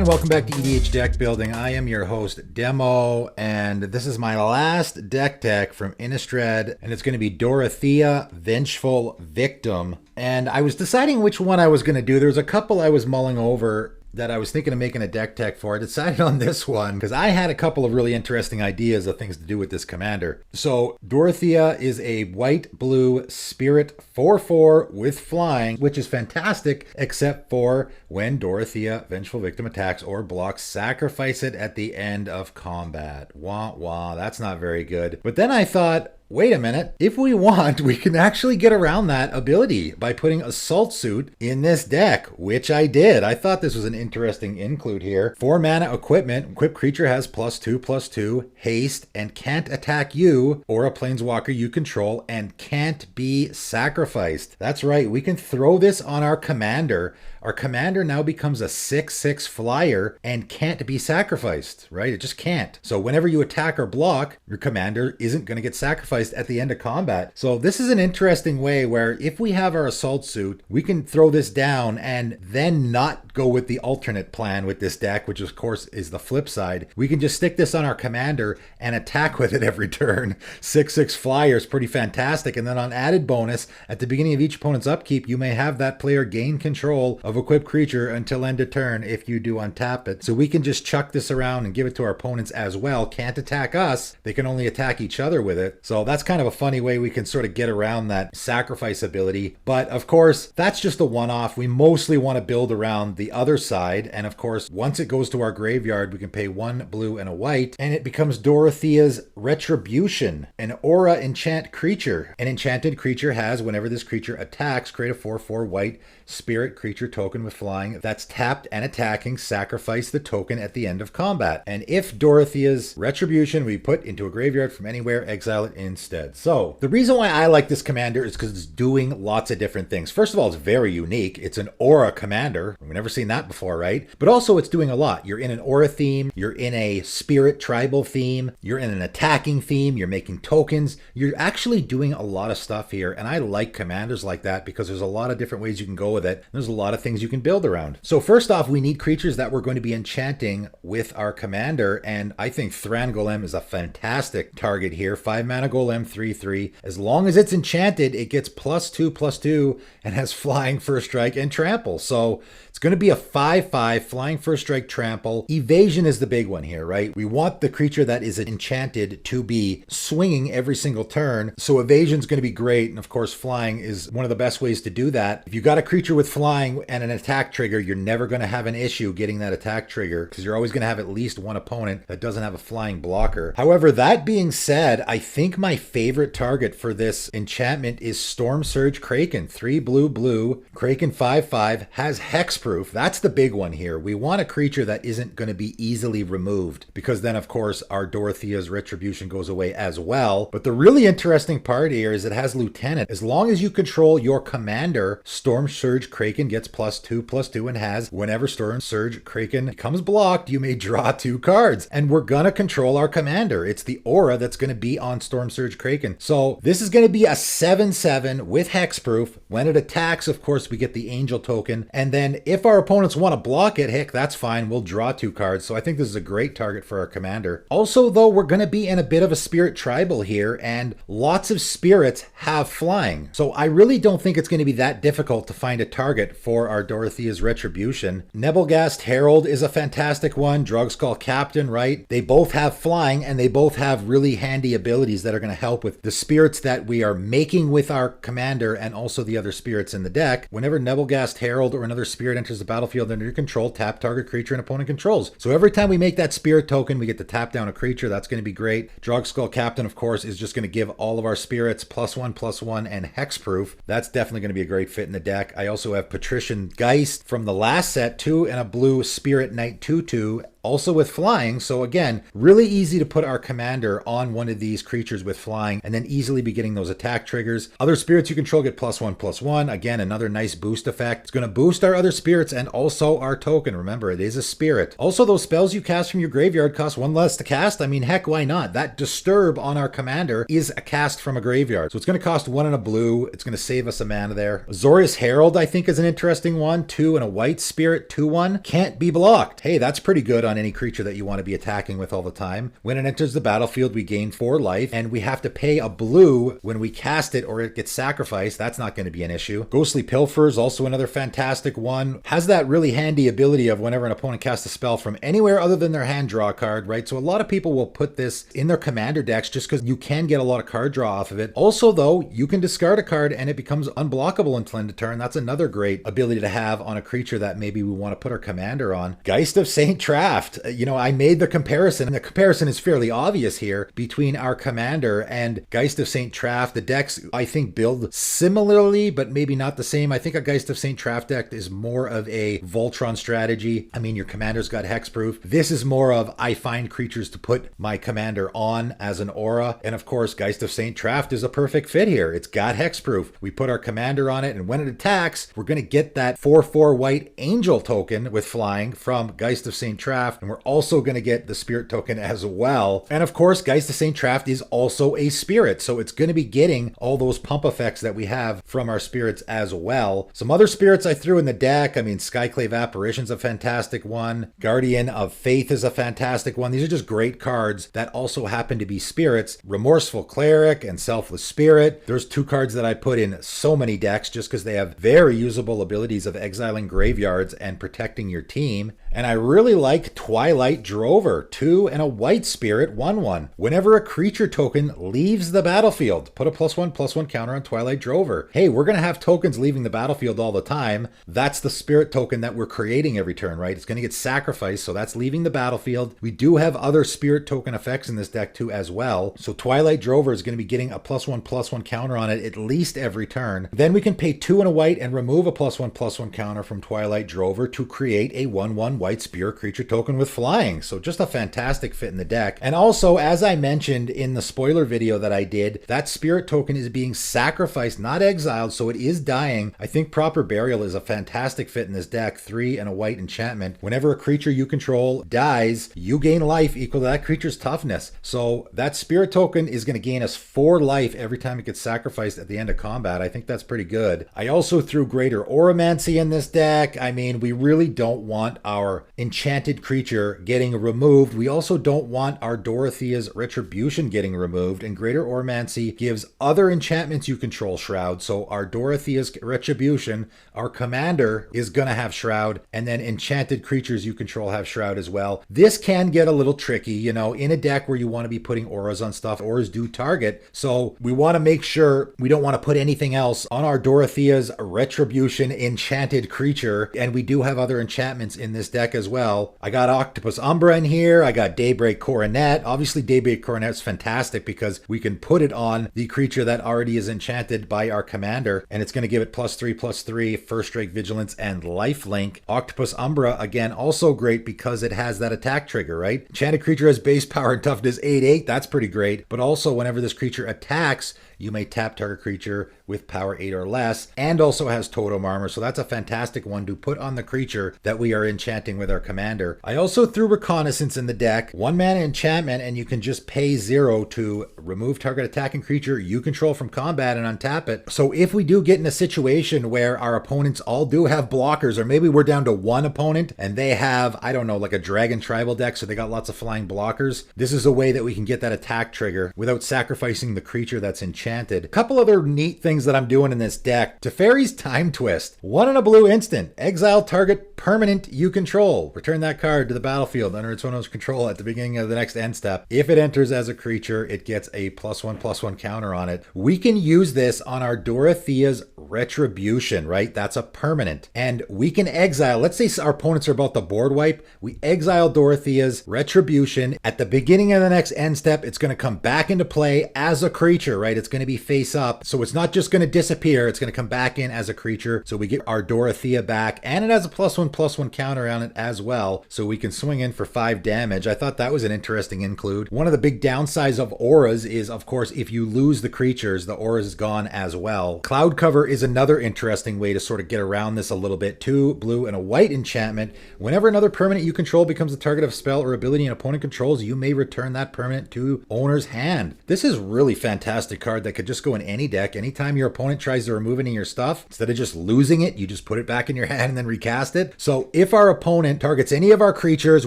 And welcome back to EDH Deck Building. I am your host, Demo, and this is my last deck tech from Innistrad, and it's going to be Dorothea, Vengeful Victim. And I was deciding which one I was going to do. There's a couple I was mulling over that I was thinking of making a deck tech for. I decided on this one because I had a couple of really interesting ideas of things to do with this commander. So Dorothea is a white-blue spirit 4/4 with flying, which is fantastic, except for when Dorothea, Vengeful Victim, attacks or blocks, sacrifice it at the end of combat. Wah wah, that's not very good. But then I thought, wait a minute, if we want, we can actually get around that ability by putting Assault Suit in this deck, which I did. I thought this was an interesting include here. 4 mana equipment. Equipped creature has +2/+2, haste, and can't attack you or a planeswalker you control and can't be sacrificed. That's right, we can throw this on our commander. Our commander now becomes a 6/6 flyer and can't be sacrificed, right? It just can't. So whenever you attack or block, your commander isn't going to get sacrificed at the end of combat. So this is an interesting way where if we have our Assault Suit, we can throw this down and then not go with the alternate plan with this deck, which of course is the flip side. We can just stick this on our commander and attack with it every turn. 6/6 flyer is pretty fantastic. And then on added bonus, at the beginning of each opponent's upkeep, you may have that player gain control of equipped creature until end of turn if you do untap it. So we can just chuck this around and give it to our opponents as well. Can't attack us. They can only attack each other with it. So that's kind of a funny way we can sort of get around that sacrifice ability. But of course, that's just a one-off. We mostly want to build around the other side. And of course, once it goes to our graveyard, we can pay 1 blue and a white, and it becomes Dorothea's Retribution, an aura enchant creature. An enchanted creature has, whenever this creature attacks, create a 4/4 white spirit creature token with flying that's tapped and attacking, sacrifice the token at the end of combat. And if Dorothea's Retribution we put into a graveyard from anywhere, exile it instead. So the reason why I like this commander is because it's doing lots of different things. First of all, it's very unique. It's an aura commander. We've never seen that before, right? But also it's doing a lot. You're in an aura theme, you're in a spirit tribal theme, you're in an attacking theme, you're making tokens. You're actually doing a lot of stuff here. And I like commanders like that because there's a lot of different ways you can go with it. There's a lot of things you can build around. So first off, we need creatures that we're going to be enchanting with our commander, and I think Thran Golem is a fantastic target here. 5 mana Golem, 3/3. As long as it's enchanted, it gets +2/+2 and has flying, first strike, and trample. So it's going to be a 5/5 flying, first strike, trample. Evasion is the big one here, right? We want the creature that is enchanted to be swinging every single turn. So evasion is going to be great. And of course, flying is one of the best ways to do that. If you got a creature with flying and an attack trigger, you're never going to have an issue getting that attack trigger because you're always going to have at least one opponent that doesn't have a flying blocker. However, that being said, I think my favorite target for this enchantment is Storm Surge Kraken. 3 blue, Kraken 5/5, has hexproof. That's the big one here. We want a creature that isn't going to be easily removed because then of course our Dorothea's Retribution goes away as well. But the really interesting part here is it has Lieutenant. As long as you control your commander, Storm Surge Kraken gets +2/+2 and has, whenever Storm Surge Kraken becomes blocked, you may draw 2 cards. And we're gonna control our commander. It's the aura that's gonna be on Storm Surge Kraken. So this is gonna be a 7/7 with hexproof. When it attacks, of course, we get the angel token. And then if our opponents want to block it, heck, that's fine. We'll draw 2 cards. So I think this is a great target for our commander. Also, though, we're gonna be in a bit of a spirit tribal here, and lots of spirits have flying. So I really don't think it's gonna be that difficult to find a target for our Dorothea's Retribution. Nebelgast Herald is a fantastic one. Drugskull Captain, right? They both have flying and they both have really handy abilities that are going to help with the spirits that we are making with our commander and also the other spirits in the deck. Whenever Nebelgast Herald or another spirit enters the battlefield under your control, tap target creature an opponent controls. So every time we make that spirit token, we get to tap down a creature. That's going to be great. Drugskull Captain, of course, is just going to give all of our spirits +1/+1 and hexproof. That's definitely going to be a great fit in the deck. I also have Patrician Geist from the last set, 2 and a blue Spirit Knight 2/2 also with flying. So again, really easy to put our commander on one of these creatures with flying and then easily be getting those attack triggers. Other spirits you control get +1/+1. Again, another nice boost effect. It's going to boost our other spirits and also our token. Remember, it is a spirit. Also, those spells you cast from your graveyard cost one less to cast. I mean, heck, why not? That disturb on our commander is a cast from a graveyard. So it's going to cost 1 and a blue. It's going to save us a mana there. Azorius Herald, I think, is an interesting one. 2 and a white spirit, 2/1. Can't be blocked. Hey, that's pretty good on any creature that you want to be attacking with all the time. When it enters the battlefield, we gain 4 life, and we have to pay a blue when we cast it or it gets sacrificed. That's not going to be an issue. Ghostly Pilfer is also another fantastic one. Has that really handy ability of whenever an opponent casts a spell from anywhere other than their hand, draw a card, right? So a lot of people will put this in their commander decks just because you can get a lot of card draw off of it. Also, though, you can discard a card and it becomes unblockable until end of turn. That's another great ability to have on a creature that maybe we want to put our commander on. Geist of Saint Traft. You know, I made the comparison, and the comparison is fairly obvious here between our commander and Geist of Saint Traft. The decks, I think, build similarly, but maybe not the same. I think a Geist of Saint Traft deck is more of a Voltron strategy. I mean, your commander's got hexproof. This is more of, I find creatures to put my commander on as an aura. And of course, Geist of Saint Traft is a perfect fit here. It's got hexproof. We put our commander on it, and when it attacks, we're going to get that 4/4 white angel token with flying from Geist of Saint Traft, and we're also going to get the spirit token as well. And of course, Geist of Saint Traft is also a spirit, so it's going to be getting all those pump effects that we have from our spirits as well. Some other spirits I threw in the deck, I mean, Skyclave Apparition's a fantastic one. Guardian of Faith is a fantastic one. These are just great cards that also happen to be spirits. Remorseful Cleric and Selfless Spirit. There's 2 cards that I put in so many decks just because they have very usable abilities of exiling graveyards and protecting your team. And I really like Twilight Drover, 2 and a white spirit, 1/1. Whenever a creature token leaves the battlefield, put a +1/+1 counter on Twilight Drover. Hey, we're going to have tokens leaving the battlefield all the time. That's the spirit token that we're creating every turn, right? It's going to get sacrificed, so that's leaving the battlefield. We do have other spirit token effects in this deck too as well. So Twilight Drover is going to be getting a +1/+1 counter on it at least every turn. Then we can pay 2 and a white and remove a +1/+1 counter from Twilight Drover to create a 1/1 white spirit creature token with flying. So just a fantastic fit in the deck. And also, as I mentioned in the spoiler video that I did, that spirit token is being sacrificed, not exiled, so it is dying. I think Proper Burial is a fantastic fit in this deck. 3 and a white enchantment. Whenever a creature you control dies, you gain life equal to that creature's toughness. So that spirit token is going to gain us 4 life every time it gets sacrificed at the end of combat. I think that's pretty good. I also threw Greater Oromancy in this deck. I mean, we really don't want our enchanted creature getting removed. We also don't want our Dorothea's Retribution getting removed, and Greater Oromancy gives other enchantments you control Shroud. So our Dorothea's Retribution, our commander, is going to have Shroud, and then enchanted creatures you control have Shroud as well. This can get a little tricky, you know, in a deck where you want to be putting auras on stuff. Auras do target, so we want to make sure we don't want to put anything else on our Dorothea's Retribution enchanted creature, and we do have other enchantments in this deck as well. I got Octopus Umbra in here. I got Daybreak Coronet. Obviously, Daybreak Coronet is fantastic because we can put it on the creature that already is enchanted by our commander, and it's going to give it +3/+3, First Strike, Vigilance, and Lifelink. Octopus Umbra, again, also great because it has that attack trigger, right? Enchanted creature has base power and toughness 8/8. That's pretty great. But also, whenever this creature attacks, you may tap target creature with power 8 or less, and also has totem armor, so that's a fantastic one to put on the creature that we are enchanting with our commander. I also threw Reconnaissance in the deck. 1 mana enchantment, and you can just pay 0 to remove target attacking creature you control from combat and untap it. So if we do get in a situation where our opponents all do have blockers, or maybe we're down to 1 opponent and they have, I don't know, like a dragon tribal deck, so they got lots of flying blockers, this is a way that we can get that attack trigger without sacrificing the creature that's enchanted. A couple other neat things that I'm doing in this deck. Teferi's Time Twist. 1 and a blue instant. Exile target permanent you control. Return that card to the battlefield under its owner's control at the beginning of the next end step. If it enters as a creature, it gets a +1/+1 counter on it. We can use this on our Dorothea's Retribution, right? That's a permanent. And we can exile, let's say our opponents are about to board wipe. We exile Dorothea's Retribution. At the beginning of the next end step, it's going to come back into play as a creature, right? It's going to be face up. So it's not just just going to disappear. It's going to come back in as a creature. So we get our Dorothea back, and it has a +1/+1 counter on it as well. So we can swing in for 5 damage. I thought that was an interesting include. One of the big downsides of auras is, of course, if you lose the creatures, the aura is gone as well. Cloud cover is another interesting way to sort of get around this a little bit. 2 blue and a white enchantment. Whenever another permanent you control becomes the target of a spell or ability an opponent controls, you may return that permanent to owner's hand. This is really fantastic card that could just go in any deck. Anytime your opponent tries to remove any of your stuff, instead of just losing it, you just put it back in your hand and then recast it. So if our opponent targets any of our creatures,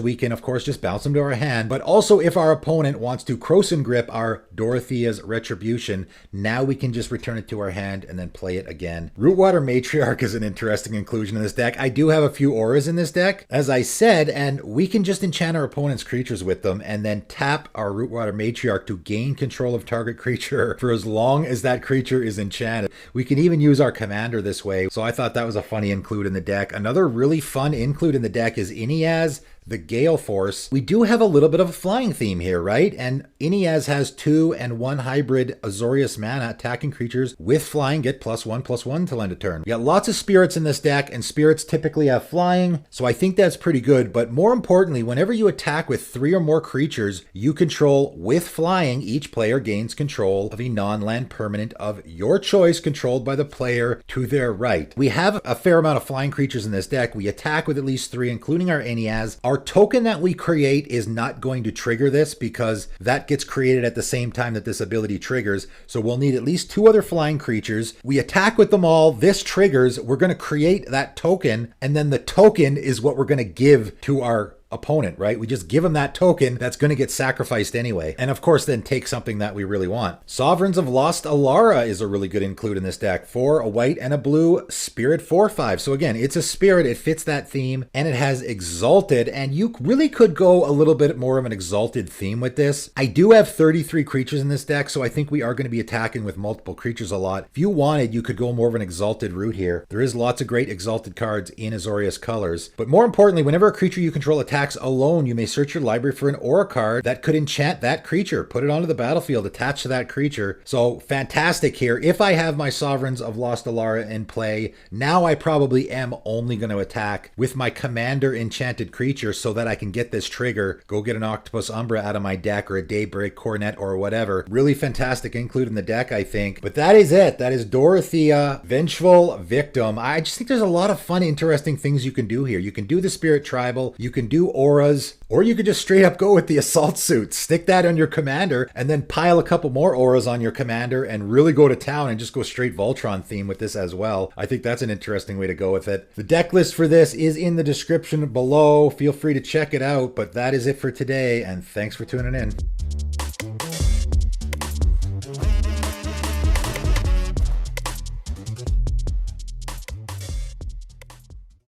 we can of course just bounce them to our hand. But also if our opponent wants to Krosan Grip our Dorothea's Retribution, now we can just return it to our hand and then play it again. Rootwater Matriarch is an interesting inclusion in this deck. I do have a few auras in this deck, as I said, and we can just enchant our opponent's creatures with them and then tap our Rootwater Matriarch to gain control of target creature for as long as that creature is enchanted. We can even use our commander this way. So I thought that was a funny include in the deck. Another really fun include in the deck is Ineaz, the Gale Force. We do have a little bit of a flying theme here, right? And Ineaz has 2 and 1 hybrid Azorius mana. Attacking creatures with flying get +1/+1 till end of turn. We got lots of spirits in this deck, and spirits typically have flying, so I think that's pretty good. But more importantly, whenever you attack with 3 or more creatures you control with flying, each player gains control of a non-land permanent of your choice controlled by the player to their right. We have a fair amount of flying creatures in this deck. We attack with at least 3, including our Ineaz. Our token that we create is not going to trigger this because that gets created at the same time that this ability triggers. So we'll need at least 2 other flying creatures. We attack with them all. This triggers. We're going to create that token, and then the token is what we're going to give to our opponent, right? We just give them that token that's going to get sacrificed anyway. And of course, then take something that we really want. Sovereigns of Lost Alara is a really good include in this deck. 4, a white and a blue spirit 4/5. So again, it's a spirit. It fits that theme, and it has Exalted, and you really could go a little bit more of an Exalted theme with this. I do have 33 creatures in this deck, so I think we are going to be attacking with multiple creatures a lot. If you wanted, you could go more of an Exalted route here. There is lots of great Exalted cards in Azorius colors. But more importantly, whenever a creature you control attacks alone, you may search your library for an aura card that could enchant that creature, put it onto the battlefield attached to that creature. So fantastic here. If I have my Sovereigns of Lost Alara in play, now I probably am only going to attack with my commander enchanted creature so that I can get this trigger, go get an Octopus Umbra out of my deck or a Daybreak Cornet or whatever. Really fantastic include in the deck, I think. But that is it. That is Dorothea, Vengeful Victim. I just think there's a lot of fun, interesting things you can do here. You can do the Spirit Tribal, you can do auras, or you could just straight up go with the Assault Suit. Stick that on your commander and then pile a couple more auras on your commander and really go to town and just go straight Voltron theme with this as well. I think that's an interesting way to go with it. The deck list for this is in the description below. Feel free to check it out, but that is it for today, and thanks for tuning in.